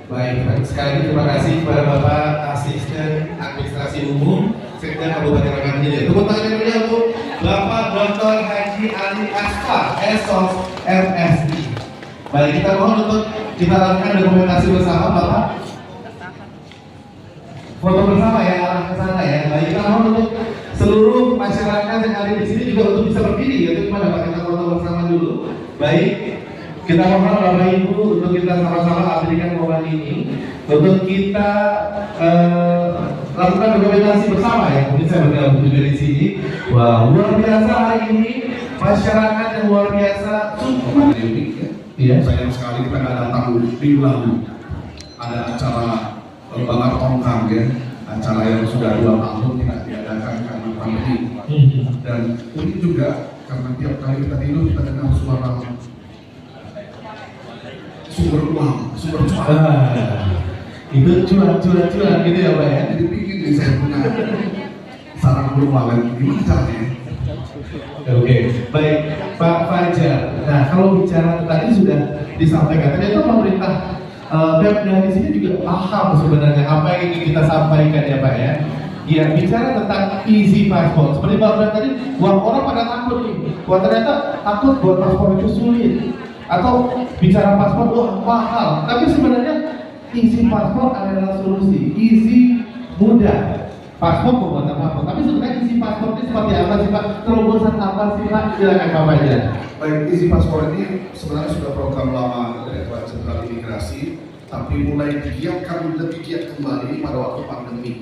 Baik, sekali lagi terima kasih kepada Bapak Asisten Administrasi Umum Sekda Kabupaten Rangan Hilir. Tepuk tangan yang meriah untuk Bapak Dr. Haji Ali Asfa, SOS MSI. Baik, kita mohon untuk kita lakukan dokumentasi bersama, Bapak. Foto bersama ya, arah ke sana ya. Baik, kita mohon untuk seluruh masyarakat yang ada di sini juga untuk bisa berdiri. Yaitu gimana Pak? Kita foto bersama dulu. Baik. Kita mohon Bapak Ibu untuk kita sama-sama abadikan momen ini untuk kita lakukan dokumentasi bersama ya. Mungkin saya bergabung juga di sini. Wah, luar biasa hari ini masyarakat yang luar biasa cukup unik ya. Iya. Sayang sekali kita nggak datang minggu lalu. Ada acara balap tongkang ya, acara yang sudah 2 tahun tidak diadakan karena pandemi. Dan ini juga karena tiap kali kita tidur kita dengar suara sumber uang, sumber cuan. Itu cuan gitu ya Pak ya. Jadi pingin nih saya punya sarang keuangan, gimana caranya? Oke, baik Pak Fajar. Nah kalau bicara tadi sudah disampaikan, ternyata pemerintah Pemda di sini juga paham sebenarnya apa yang ingin kita sampaikan ya Pak ya. Ya bicara tentang easy passport, seperti Pak Fajar tadi, orang pada takut nih. Wah ternyata takut buat paspor itu sulit. Atau bicara paspor wah mahal, tapi sebenarnya isi paspor adalah solusi, isi mudah. Paspor pembuatan paspor, tapi sebenarnya isi paspor ini seperti apa sih Pak? Terobosan apa sih Pak? Silakan Pak Fajar. Baik, isi paspor ini sebenarnya sudah program lama dari Direktorat Jenderal Imigrasi, tapi mulai digiatkan lebih giat kembali pada waktu pandemi.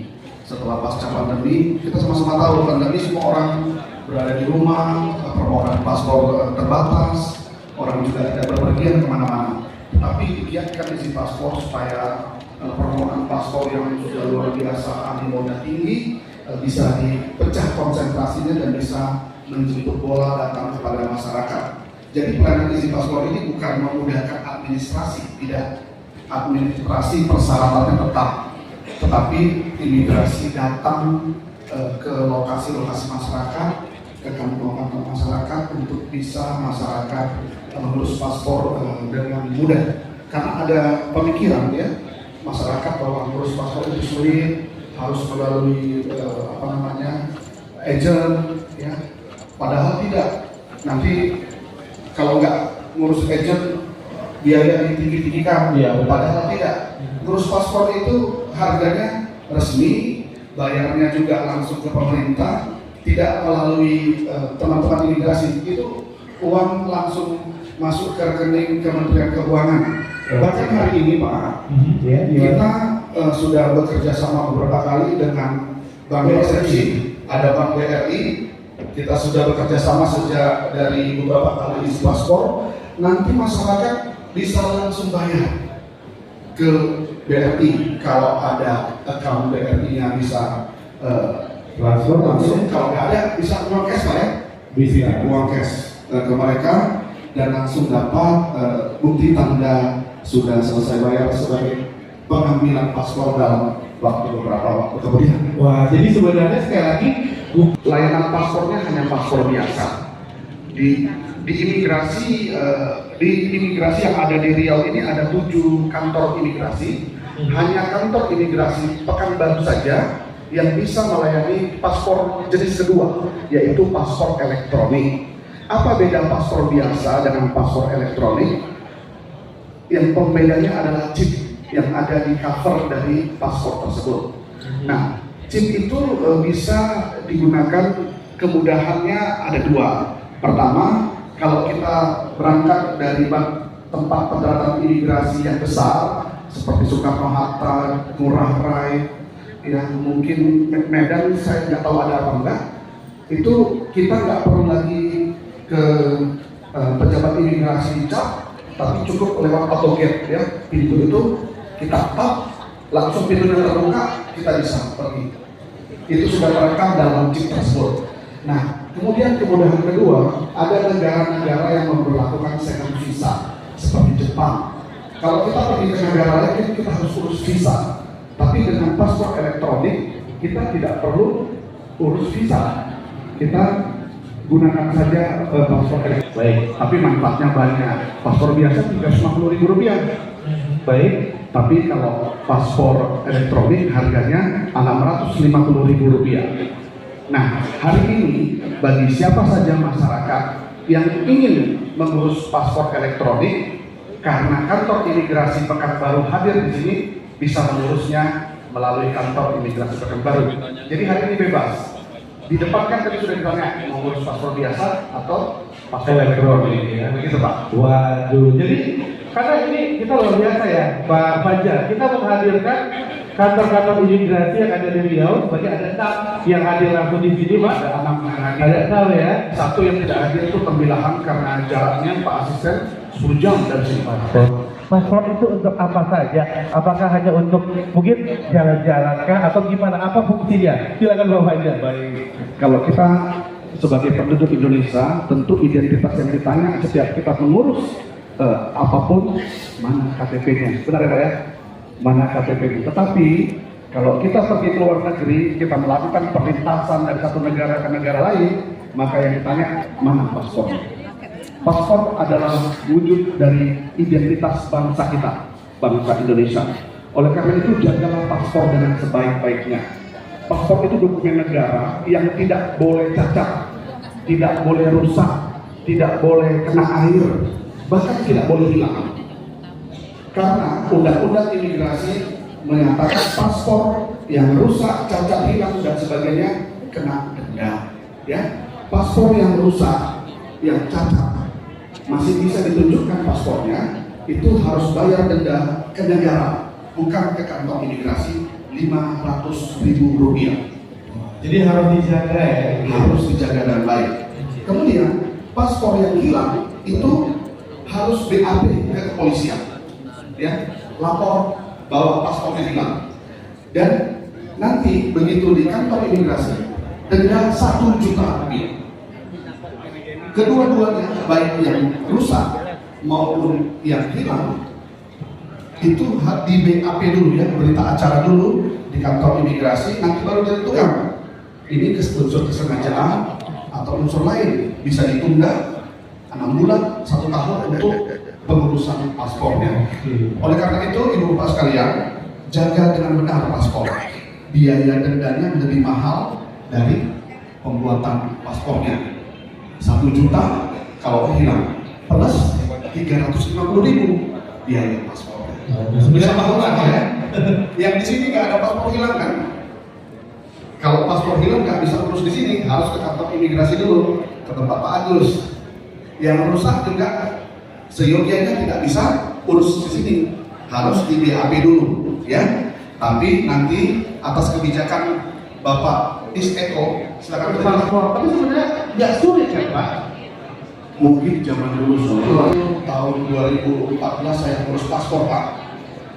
Setelah pasca pandemi, kita sama-sama tahu pandemi semua orang berada di rumah, permohonan paspor terbatas. Orang juga tidak berpergian kemana-mana, tapi digiatkan isi paspor supaya permohonan paspor yang sudah luar biasa animonya tinggi bisa dipecah konsentrasinya dan bisa menjemput bola datang kepada masyarakat. Jadi pelayanan isi paspor ini bukan memudahkan administrasi, tidak, administrasi persyaratannya tetap, tetapi imigrasi datang ke lokasi-lokasi masyarakat, ke kampung-kampung masyarakat untuk bisa masyarakat mengurus paspor dengan mudah. Karena ada pemikiran ya masyarakat bahwa mengurus paspor itu sulit, harus melalui agent ya. Padahal tidak. Nanti kalau nggak ngurus agent biaya ditinggi-tinggikan. Ya, padahal tidak. Ngurus paspor itu harganya resmi, bayarnya juga langsung ke pemerintah, tidak melalui teman-teman imigrasi. Itu uang langsung masuk ke rekening Kementerian Keuangan. Bahkan hari ini Pak, kita sudah bekerja sama beberapa kali dengan Bank BRI, ada Bank BRI, kita sudah bekerja sama sejak dari beberapa kali isi paspor. Nanti masyarakat bisa langsung bayar ke BRI kalau ada account BRI-nya bisa transfer langsung. Kalau nggak ada bisa uang cash Pak ya, bisa uang cash ke mereka dan langsung dapat bukti tanda sudah selesai bayar sebagai pengambilan paspor dalam beberapa waktu kemudian. Wah, jadi sebenarnya sekali lagi layanan paspornya hanya paspor biasa. Di imigrasi yang ada di Riau ini ada 7 kantor imigrasi. Hanya kantor imigrasi Pekanbaru saja yang bisa melayani paspor jenis kedua, yaitu paspor elektronik. Apa beda paspor biasa dengan paspor elektronik? Yang pembedanya adalah chip yang ada di cover dari paspor tersebut. Nah, chip itu bisa digunakan, kemudahannya ada 2. Pertama, kalau kita berangkat dari tempat pendaratan imigrasi yang besar seperti Soekarno-Hatta, Ngurah Rai, yang mungkin Medan saya nggak tahu ada apa enggak, itu kita nggak perlu lagi ke pejabat imigrasi cap, tapi cukup lewat autogate ya, pintu itu kita tap, langsung pintunya terbuka, kita bisa pergi. Itu sudah terekam dalam chip tersebut. Nah, kemudian kemudahan kedua, ada negara-negara yang memperlakukan second visa seperti Jepang. Kalau kita pergi ke negara lain, kita harus urus visa. Tapi dengan paspor elektronik, kita tidak perlu urus visa. Kita gunakan saja paspor elektronik. Baik. Tapi manfaatnya banyak. Paspor biasa Rp350.000. Baik. Tapi kalau paspor elektronik harganya Rp650.000. Nah, hari ini bagi siapa saja masyarakat yang ingin mengurus paspor elektronik, karena kantor imigrasi Pekanbaru hadir di sini, bisa mengurusnya melalui kantor imigrasi Pekanbaru. Jadi hari ini bebas. Di depan kan tadi sudah ditanya mau ngurus paspor biasa atau paspor elektronik, ya begitu Pak. Waduh, jadi karena ini kita luar biasa ya Pak Fajar, kita menghadirkan kantor-kantor imigrasi yang ada di Riau, sebagai ada staff yang hadir langsung di sini Pak. Ada anak yang hadir. Ada staff ya. Satu yang tidak hadir itu pembilahan karena jaraknya Pak Asisten 10 jam dari sini Pak. Paspor itu untuk apa saja? Apakah hanya untuk mungkin jalan-jalan kah atau gimana? Apa fungsinya? Silakan Bapak Fajar. Baik, kalau kita sebagai penduduk Indonesia, tentu identitas yang ditanya setiap kita mengurus apapun, mana KTP-nya, benar ya Pak ya? Mana KTP-nya. Tetapi kalau kita pergi ke luar negeri, kita melakukan perlintasan dari satu negara ke negara lain, maka yang ditanya mana paspor. Paspor adalah wujud dari identitas bangsa kita, bangsa Indonesia. Oleh karena itu jagalah paspor dengan sebaik-baiknya. Paspor itu dokumen negara yang tidak boleh cacat, tidak boleh rusak, tidak boleh kena air, bahkan tidak boleh hilang. Karena undang-undang imigrasi menyatakan paspor yang rusak, cacat, hilang dan sebagainya kena denda. Ya, paspor yang rusak, yang cacat, masih bisa ditunjukkan paspornya, itu harus bayar denda ke negara, bukan ke kantor imigrasi Rp500.000. Jadi harus dijaga ya. Harus dijaga dan baik. Kemudian paspor yang hilang itu harus BAP ke kepolisian, ya, lapor bahwa paspornya hilang. Dan nanti begitu di kantor imigrasi denda Rp1 juta. Kedua-duanya, baik yang rusak maupun yang hilang, itu di BAP dulu ya, berita acara dulu di kantor imigrasi, nanti baru ditentukan ini unsur kesengajaan atau unsur lain, bisa ditunda 6 bulan, 1 tahun untuk pengurusan paspornya. Oleh karena itu, Ibu Bapak sekalian, jaga dengan benar paspor. Biaya dendanya lebih mahal dari pembuatan paspornya. 1 juta kalau hilang, plus 350.000 biaya paspor. Bisa tahunan ya. Yang di sini nggak ada paspor hilang kan? Kalau paspor hilang nggak bisa urus di sini, harus ke kantor imigrasi dulu, ke tempat Pak Agus. Yang rusak juga seyogianya tidak bisa urus di sini, harus di BAP dulu, ya. Tapi nanti atas kebijakan Bapak Eko, silakan Paspor, tapi sebenarnya nggak sulit kan Pak? Mungkin zaman dulu tahun 2014 saya ngurus paspor Pak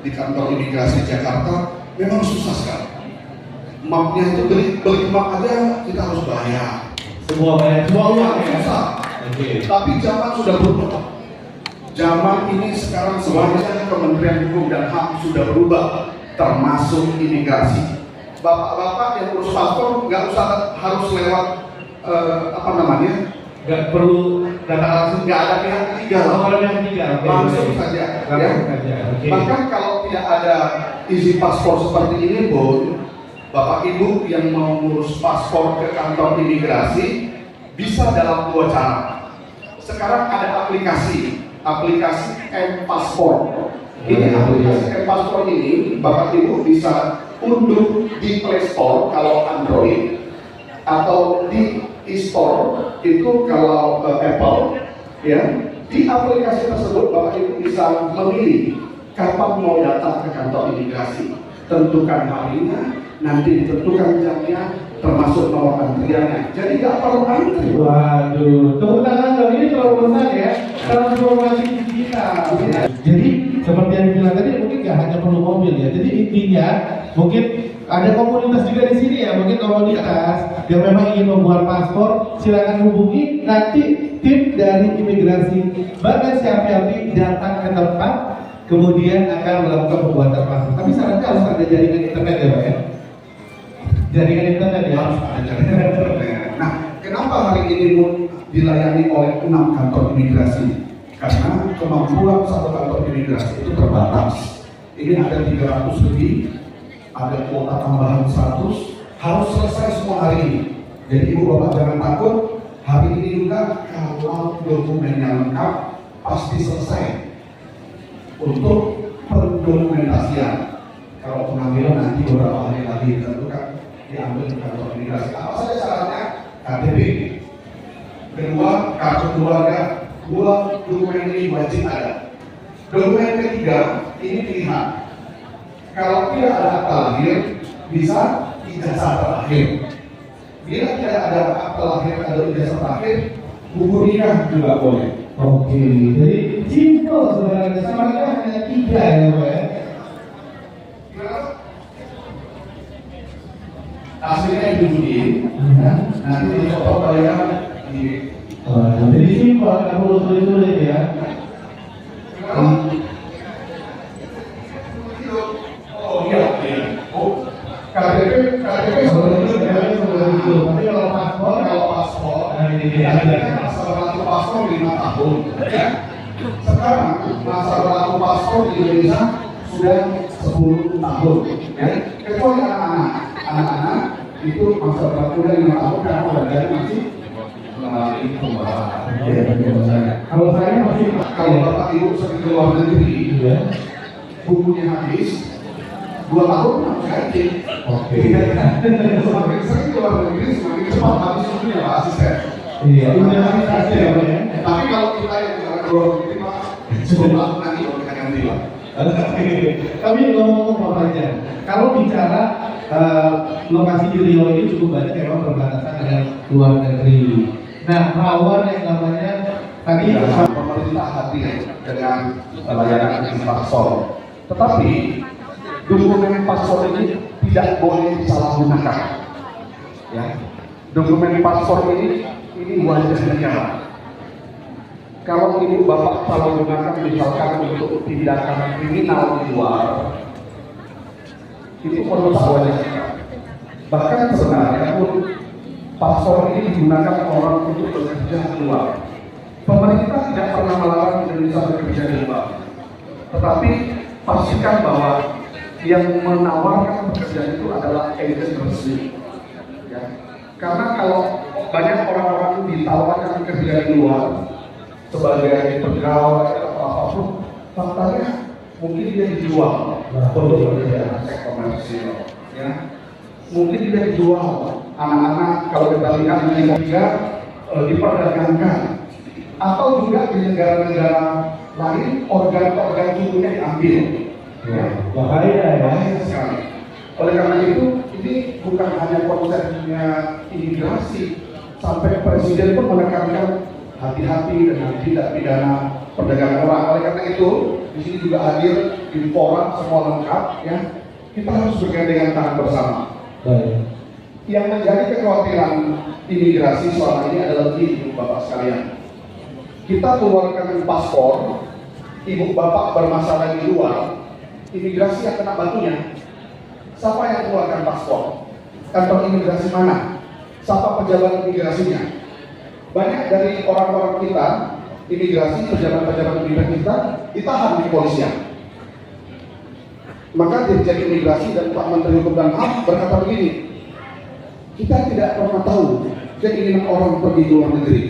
di kantor imigrasi Jakarta, memang susah sekali. Mapnya itu beli map aja kita harus bayar. Semua uang ya. Susah. Oke. Tapi zaman sudah berubah. Zaman ini sekarang semuanya Kementerian Hukum dan HAM sudah berubah, termasuk imigrasi. Bapak-bapak yang urus paspor nggak usah harus lewat Nggak perlu data langsung. nggak ada pihak ketiga, Orang yang tiga. langsung saja. Langsung saja. Oke. Bahkan kalau tidak ada isi paspor seperti ini pun, Bapak Ibu yang mau ngurus paspor ke kantor imigrasi bisa dalam 2 cara. Sekarang ada aplikasi M-Paspor. Ini aplikasi M-Paspor ini Bapak Ibu bisa unduh di Play Store kalau Android, atau di e-store itu kalau Apple, ya. Di aplikasi tersebut Bapak Ibu bisa memilih kapan mau datang ke kantor imigrasi, tentukan harinya, nanti ditentukan jamnya, termasuk nomor antriannya. Jadi nggak perlu antri. Waduh, tepuk tangan dong, ini terobosan ya, transformasi digital. Jadi seperti yang dibilang tadi, mungkin nggak hanya perlu mobil ya. Jadi intinya mungkin ada komunitas juga di sini ya, mungkin komunitas yang memang ingin membuat paspor, silakan hubungi nanti tim dari imigrasi Bagas Syafiati datang ke tempat, kemudian akan melakukan pembuatan paspor. Tapi syaratnya harus ada jaringan internet ya Pak ya. Jaringan internet ya. Harus ada jaringan internet. Nah, Kenapa hari ini pun dilayani oleh 6 kantor imigrasi? Karena kemampuan satu kantor imigrasi itu terbatas. Ini ada 300 lebih, ada kuota tambahan 100, harus selesai semua hari ini. Jadi ibu bapak jangan takut, hari ini juga kalau dokumennya lengkap pasti selesai untuk pendokumentasian. Kalau pengambilan nanti beberapa hari lagi tentu kan diambil di kantor imigrasi. Apa saja syaratnya? KTP. Kedua, kartu keluarga. Dua, dokumen ini wajib ada. Dokumen ketiga, ini pilihan. Kalau tidak ada akta lahir, bisa ijazah terakhir. Bila tidak ada akta lahir atau ijazah terakhir, buku nikah juga boleh. Oke, jadi simple sebenarnya. Syaratnya hanya 3 ya, Pak ya. Hasilnya ditunjukin, nanti difoto kalian di. Jadi simpel, nggak perlu sulit-sulit ya. Oh iya, KTP Sebelum itu. Tapi kalau paspor, masa berlaku paspor 5 tahun. Ya. Sekarang masa berlaku paspor di Indonesia sudah 10 tahun. Ya. Kecuali anak-anak itu masa berlaku dari 5 tahun karena warganya masih kalau saya masih kalau bapak ibu sering ke luar negeri, bukunya habis 2 tahun harus ganti. Oke. Semakin sering ke luar negeri semakin cepat habis bukunya Pak Asisten. Iya, udah pasti ya Pak ya. Tapi kalau kita yang ke luar negeri Pak, 10 tahun nanti baru kita ganti Pak. Tapi ngomong Pak Fajar, kalau bicara lokasi di Riau ini cukup banyak memang perbatasan dengan luar negeri. Nah, rawan yang namanya tadi pemerintah hadir dengan layanan paspor. Tetapi dokumen paspor ini tidak boleh disalahgunakan. Ya, dokumen paspor ini wajib negara. Kalau ibu bapak salah gunakan misalkan untuk tindakan kriminal di luar, itu merusak wajib negara. Bahkan sebenarnya pun paspor ini digunakan orang untuk bekerja di luar. Pemerintah tidak pernah melarang Indonesia bekerja di luar, tetapi pastikan bahwa yang menawarkan pekerjaan itu adalah agen resmi. Ya. Karena kalau banyak orang-orang ditawarkan bekerja di luar sebagai pegawai atau apapun, faktanya mungkin dia dijual untuk pekerjaan seks komersil. Ya. Mungkin dia dijual anak-anak kalau kita lihat di Indonesia diperdagangkan, atau juga di negara-negara lain organ-organ tubuhnya diambil. Ya, bahaya sekali. Oleh karena itu, ini bukan hanya konsepnya imigrasi, sampai presiden pun menekankan hati-hati dengan tindak pidana perdagangan orang. Oleh karena itu, di sini juga hadir Menpora semua lengkap. Ya, kita harus bergandengan tangan bersama. baik. Yang menjadi kekhawatiran imigrasi selama ini adalah ibu bapak sekalian. Kita keluarkan paspor, ibu bapak bermasalah di luar, imigrasi yang kena batunya. Siapa yang keluarkan paspor? Kantor imigrasi mana? Siapa pejabat imigrasinya? Banyak dari orang-orang kita, imigrasi, pejabat-pejabat imigrasi kita ditahan di kepolisian. Maka Dirjen Imigrasi dan Pak Menteri Hukum dan HAM berkata begini, kita tidak pernah tahu keinginan orang pergi ke luar negeri,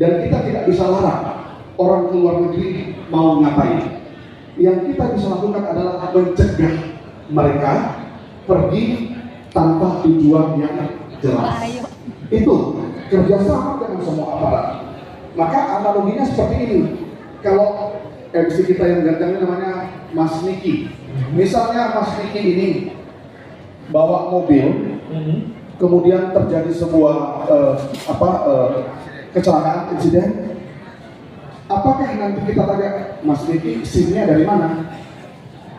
dan kita tidak bisa larang orang ke luar negeri mau ngapain. Yang kita bisa lakukan adalah mencegah mereka pergi tanpa tujuan yang jelas. Itu kerjasama dengan semua aparat. Maka analoginya seperti ini. Kalau MC kita yang ganteng namanya Mas Niki, misalnya Mas Niki ini bawa mobil, kemudian terjadi sebuah kecelakaan, insiden. Apakah nanti kita tanya, Mas Niki, SIM-nya dari mana?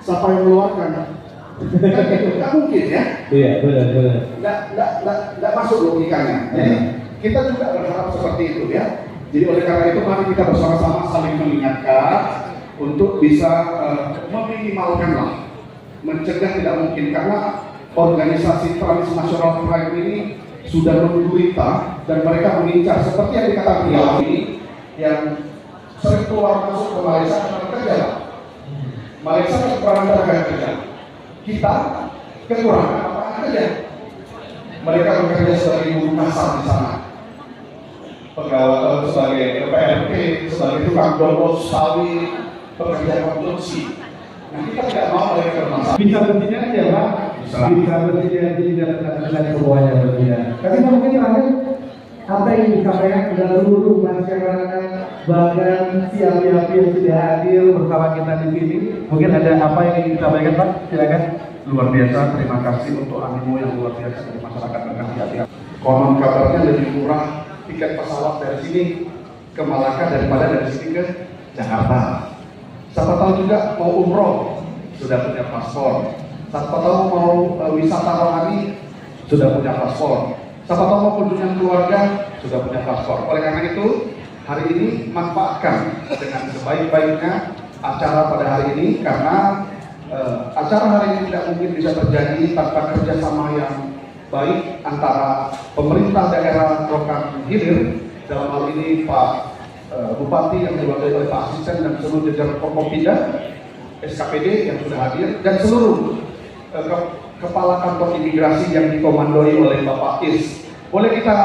Siapa yang mengeluarkan? Nggak mungkin ya? Iya, benar. Nggak masuk logikanya. Jadi kita juga berharap seperti itu ya. Jadi oleh karena itu mari kita bersama-sama saling mengingatkan untuk bisa meminimalkan mencegah tidak mungkin, karena organisasi transnasional crime ini sudah menunggu kita dan mereka mengincar seperti yang dikatakan beliau ini yang sering keluar masuk ke Malaysia karena kerja. Malaysia kekurangan tenaga kerja, kita kekurangan lapangan kerja. Mereka bekerja sebagai buruh kasar di sana, pegawai sebagai PRP, sebagai tukang dolos sawit, pekerja konstruksi. Nah, kita tidak mau mereka bermasalah. Bisa bertiga aja Pak, bisa bertiga aja tidak terkait semuanya bertiga. Tapi mungkin terakhir apa yang disampaikan kepada seluruh masyarakat bahkan siap-siap yang sudah hadir bersama kita di sini, mungkin ada apa yang ingin disampaikan Pak? Silakan. Luar biasa, terima kasih untuk animo yang luar biasa dari masyarakat dan hati-hati. Konon kabarnya lebih murah tiket pesawat dari sini ke Malaka daripada dari sini ke Jakarta. Siapa tahu juga mau umroh, sudah punya paspor. Siapa tahu mau wisata rohani, sudah punya paspor. Siapa tahu mau kunjungan keluarga, sudah punya paspor. Oleh karena itu, hari ini manfaatkan dengan sebaik-baiknya acara pada hari ini, karena acara hari ini tidak mungkin bisa terjadi tanpa kerjasama yang baik antara pemerintah daerah Rokan Hilir, dalam hal ini Pak Bupati yang diwakili oleh Pak Asisten dan seluruh jajaran Forkopimda, SKPD yang sudah hadir, dan seluruh kepala kantor imigrasi yang dikomandoi oleh Bapak Is. Boleh kita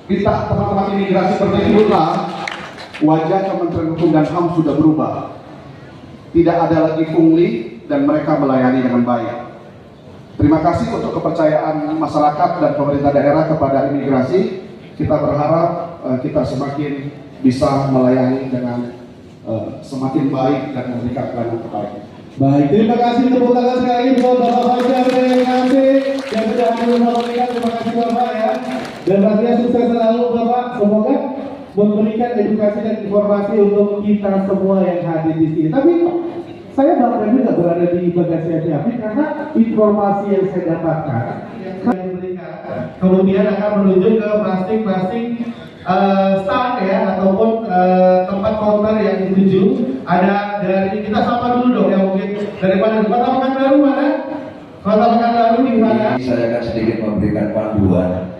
minta teman-teman imigrasi berdiri dulu. Wajah Kementerian Hukum dan HAM sudah berubah. Tidak ada lagi pungli dan mereka melayani dengan baik. Terima kasih untuk kepercayaan masyarakat dan pemerintah daerah kepada imigrasi. Kita berharap kita semakin bisa melayani dengan semakin baik dan memberikan pelayanan terbaik. Baik, terima kasih tepuk tangan sekali lagi buat Bapak Fajar yang kasih yang sudah hadir bersama kita. Terima kasih Bapak ya. Dan pastinya sukses selalu Bapak. Semoga memberikan edukasi dan informasi untuk kita semua yang hadir di sini. Tapi saya bangga juga berada di bagasi api karena informasi yang saya dapatkan yang diberikan kemudian akan menuju ke masing-masing stand ya ataupun tempat counter yang dituju. Ada dari kita sapa dulu dong ya, mungkin daripada Kota Pekanbaru mana? Kota Pekanbaru di mana? Saya akan sedikit memberikan panduan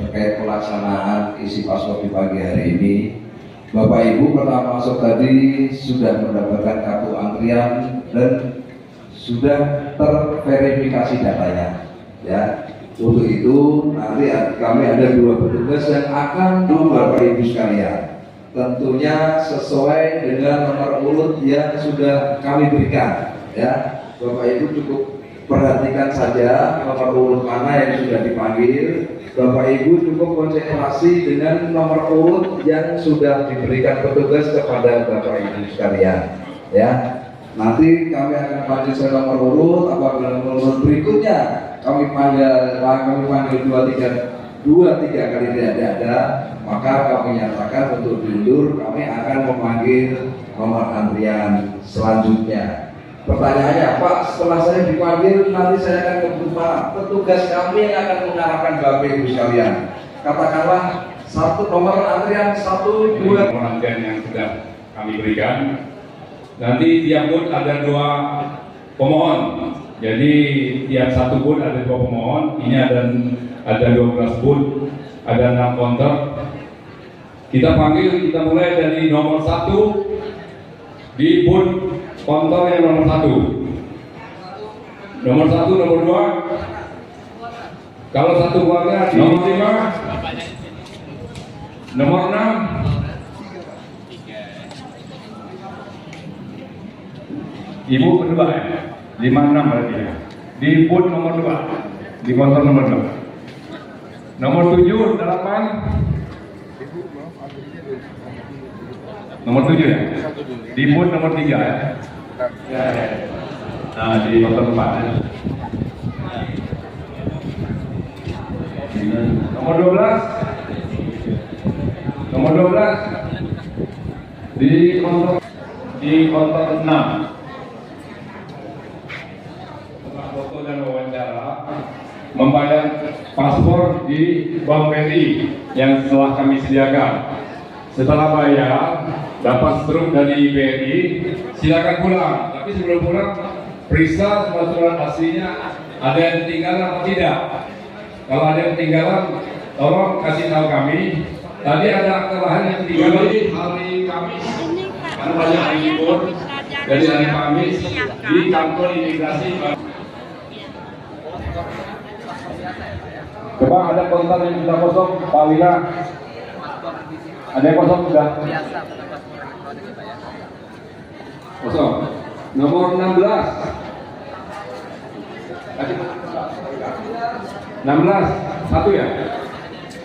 terkait pelaksanaan isi paspor di pagi hari ini. Bapak Ibu pertama masuk tadi sudah mendapatkan kartu antrian dan sudah terverifikasi datanya. Ya, untuk itu nanti kami ada 2 petugas yang akan Bapak Ibu sekalian. Tentunya sesuai dengan nomor urut yang sudah kami berikan. Ya, Bapak Ibu cukup perhatikan saja nomor urut mana yang sudah dipanggil. Bapak Ibu cukup konsentrasi dengan nomor urut yang sudah diberikan petugas kepada Bapak Ibu sekalian. Ya, nanti kami akan panggil nomor urut. Apabila nomor urut berikutnya kami panggil 2-3 kali tidak ada, maka kami nyatakan untuk diundur. Kami akan memanggil nomor antrian selanjutnya. Pertanyaannya, Pak, setelah saya dipanggil nanti saya akan kebut mana? Petugas kami yang akan mengarahkan Bapak Ibu sekalian. Katakanlah nomor antrian 1, 2. Nomor antrian yang sudah kami berikan. Nanti tiap booth ada 2 pemohon. Jadi tiap satu booth ada 2 pemohon. Ini ada 12 booth, ada 6 counter. Kita mulai dari nomor 1 di booth counter yang nomor 1. Nomor 1, nomor 2. Kalau satu keluarga di nomor 5, nomor 6, ibu berdua ya, 5-6 berarti ya. Di booth nomor 2, di counter nomor 2. Nomor 7, 8. Nomor 7 ya? Di booth nomor 3 ya? Ya. Nah, di counter 4 ya. Nomor 12. Nomor 12 di counter 6. Foto dan wawancara, membayar paspor di Bank BRI yang telah kami sediakan. Setelah bayar, dapat struk dari BRI, silakan pulang. Tapi sebelum pulang, periksa semua surat aslinya ada yang tinggal atau tidak. Kalau ada yang ketinggalan, tolong kasih tahu kami. Tadi ada akte lahan yang ketinggalan hari Kamis, karena banyak yang libur. Jadi hari Kamis di kantor imigrasi. Coba ada kontak yang sudah kosong, Pak Wira. Ada yang kosong sudah? Kosong. Nomor 16. 16, satu ya?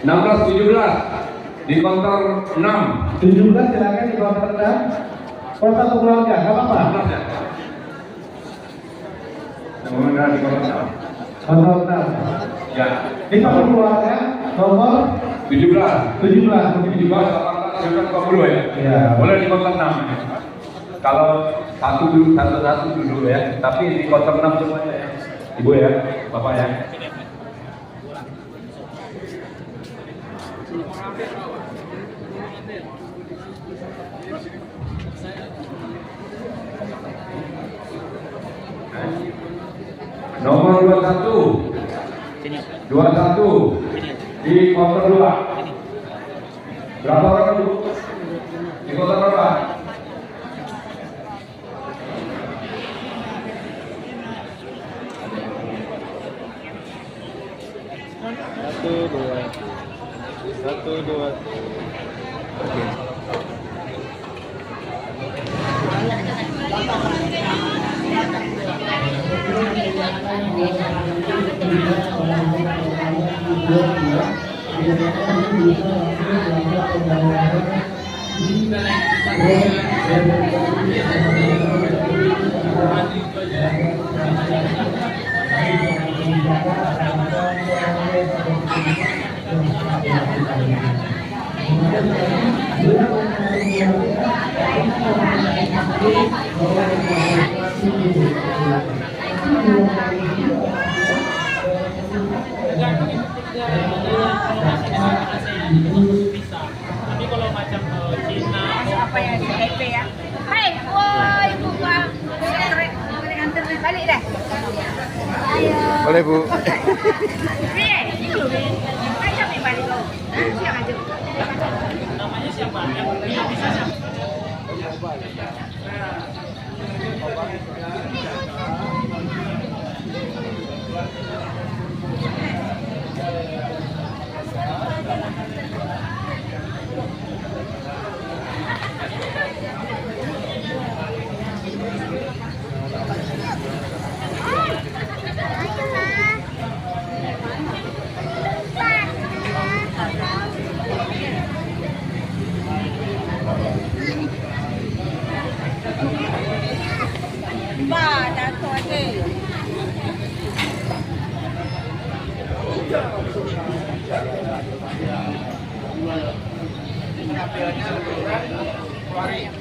16, 17 di kontor 6. 17 silakan di konter 6. Oh, satu keluarga, nggak apa-apa. 16 ya? Nomor di kontor 6. Konter 6. Ya. Ini satu keluarga nomor 17. 17. 40 ya? Iya. Boleh di kontor 6. Kalau satu dulu ya, tapi di kontor 6 semuanya ya. Ibu ya, Bapak ya. Nomor 21 di kontor 2. Berapa orang Bu? Di kontor berapa? Satu dua. Tapi kalau macam Cina apa yang di HP ya? Hai, woi ibu gua, antar balik deh. Ayo. Boleh Bu. Nih, ini loh, ayo nih balik lo. Siap aja. namanya siapa? Yang bisa siapa? Ba, jatuh aja. Keluarin.